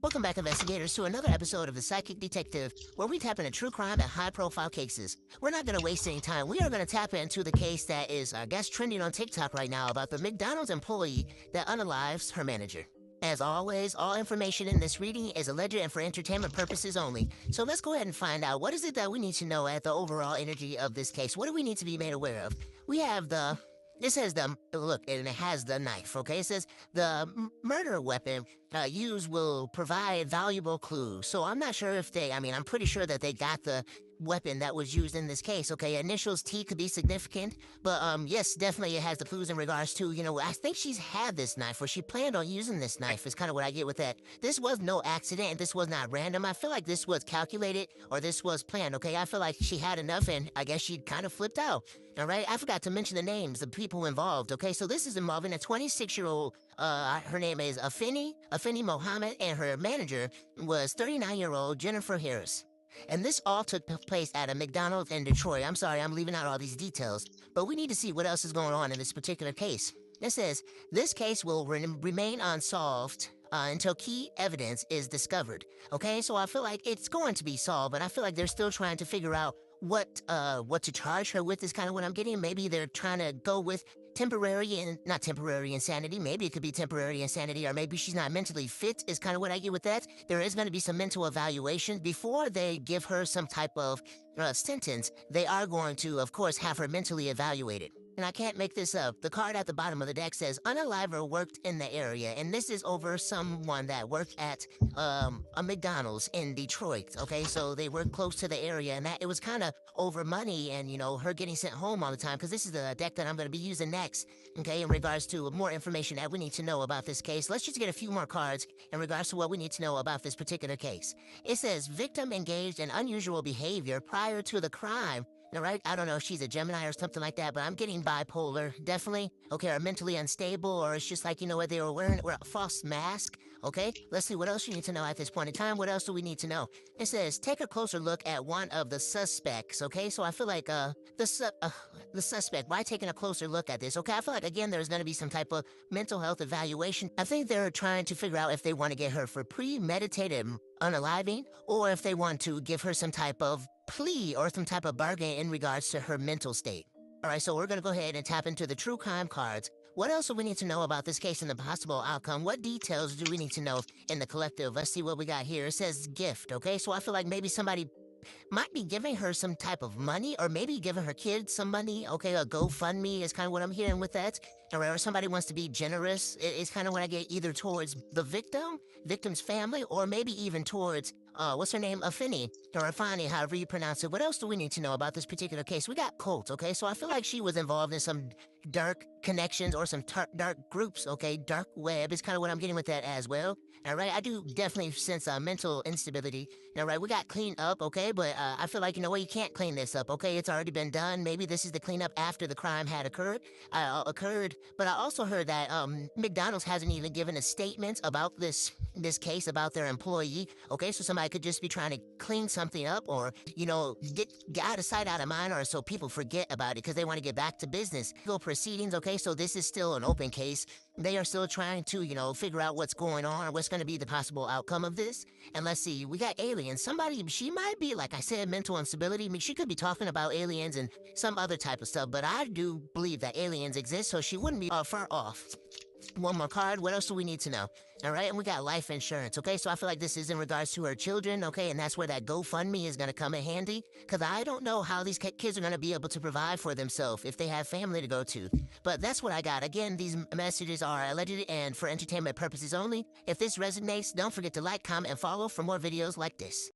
Welcome back, investigators, to another episode of The Psychic Detective, where we tap into true crime and high-profile cases. We're not going to waste any time. We are going to tap into the case that is, I guess, trending on TikTok right now about the McDonald's employee that unalives her manager. As always, all information in this reading is alleged and for entertainment purposes only. So let's go ahead and find out what is it that we need to know at the overall energy of this case. What do we need to be made aware of? We have it says look, and it has the knife, okay? It says the murder weapon used will provide valuable clues. So I'm not sure if I'm pretty sure that they got the weapon that was used in this case, okay? Initials T could be significant, but yes, definitely it has the clues in regards to, I think she's had this knife, or she planned on using this knife is kind of what I get with that. This was no accident, this was not random. I feel like this was calculated, or this was planned, okay? I feel like she had enough, and I guess she kind of flipped out, all right? I forgot to mention the names of people involved, okay? So this is involving a 26-year-old, her name is Afeni Mohammed, and her manager was 39-year-old Jennifer Harris. And this all took place at a McDonald's in Detroit. I'm sorry, I'm leaving out all these details, but we need to see what else is going on in this particular case. It says, this case will remain unsolved until key evidence is discovered. Okay, so I feel like it's going to be solved, but I feel like they're still trying to figure out what to charge her with is kind of what I'm getting. Maybe they're trying to go with not temporary insanity. Maybe it could be temporary insanity, or maybe she's not mentally fit is kind of what I get with that. There is going to be some mental evaluation before they give her some type of sentence. They are going to, of course, have her mentally evaluated. And I can't make this up. The card at the bottom of the deck says, Unalives worked in the area, and this is over someone that worked at a McDonald's in Detroit, okay? So they worked close to the area, and that it was kind of over money and, her getting sent home all the time, because this is the deck that I'm going to be using next, okay, in regards to more information that we need to know about this case. Let's just get a few more cards in regards to what we need to know about this particular case. It says, victim engaged in unusual behavior prior to the crime. All right, I don't know if she's a Gemini or something like that, but I'm getting bipolar, definitely. Okay, or mentally unstable, or it's just like, what they were wearing a false mask. Okay, let's see what else you need to know at this point in time. What else do we need to know? It says, take a closer look at one of the suspects, okay? So I feel like the suspect, by taking a closer look at this, okay, I feel like, again, there's going to be some type of mental health evaluation. I think they're trying to figure out if they want to get her for premeditated unaliving, or if they want to give her some type of plea or some type of bargain in regards to her mental state. All right, so we're going to go ahead and tap into the true crime cards. What else do we need to know about this case and the possible outcome? What details do we need to know in the collective? Let's see what we got here. It says gift, okay? So I feel like maybe somebody might be giving her some type of money, or maybe giving her kids some money. Okay, a GoFundMe is kind of what I'm hearing with that. Or somebody wants to be generous. It's kind of what I get, either towards the victim's family, or maybe even towards, what's her name? Afeni, or Afani, however you pronounce it. What else do we need to know about this particular case? We got cult, okay? So I feel like she was involved in some dark connections or some dark groups, okay? Dark web is kind of what I'm getting with that as well. All right, I do definitely sense mental instability. All right, we got cleaned up, okay? But I feel like, you can't clean this up, okay? It's already been done. Maybe this is the cleanup after the crime had occurred. But I also heard that McDonald's hasn't even given a statement about this case, about their employee, okay? So somebody could just be trying to clean something up, or, get out of sight, out of mind, or so people forget about it because they want to get back to business. Legal proceedings, okay? So this is still an open case. They are still trying to, figure out what's going on, or what's going to be the possible outcome of this. And let's see, we got aliens. She might be, like I said, mental instability. I mean, she could be talking about aliens and some other type of stuff, but I do believe that aliens exist, so she wouldn't be far off. One more card. What else do we need to know? All right, and we got life insurance, okay? So I feel like this is in regards to her children, okay? And that's where that GoFundMe is going to come in handy, because I don't know how these kids are going to be able to provide for themselves if they have family to go to. But that's what I got. Again, these messages are alleged and for entertainment purposes only. If this resonates, don't forget to like, comment, and follow for more videos like this.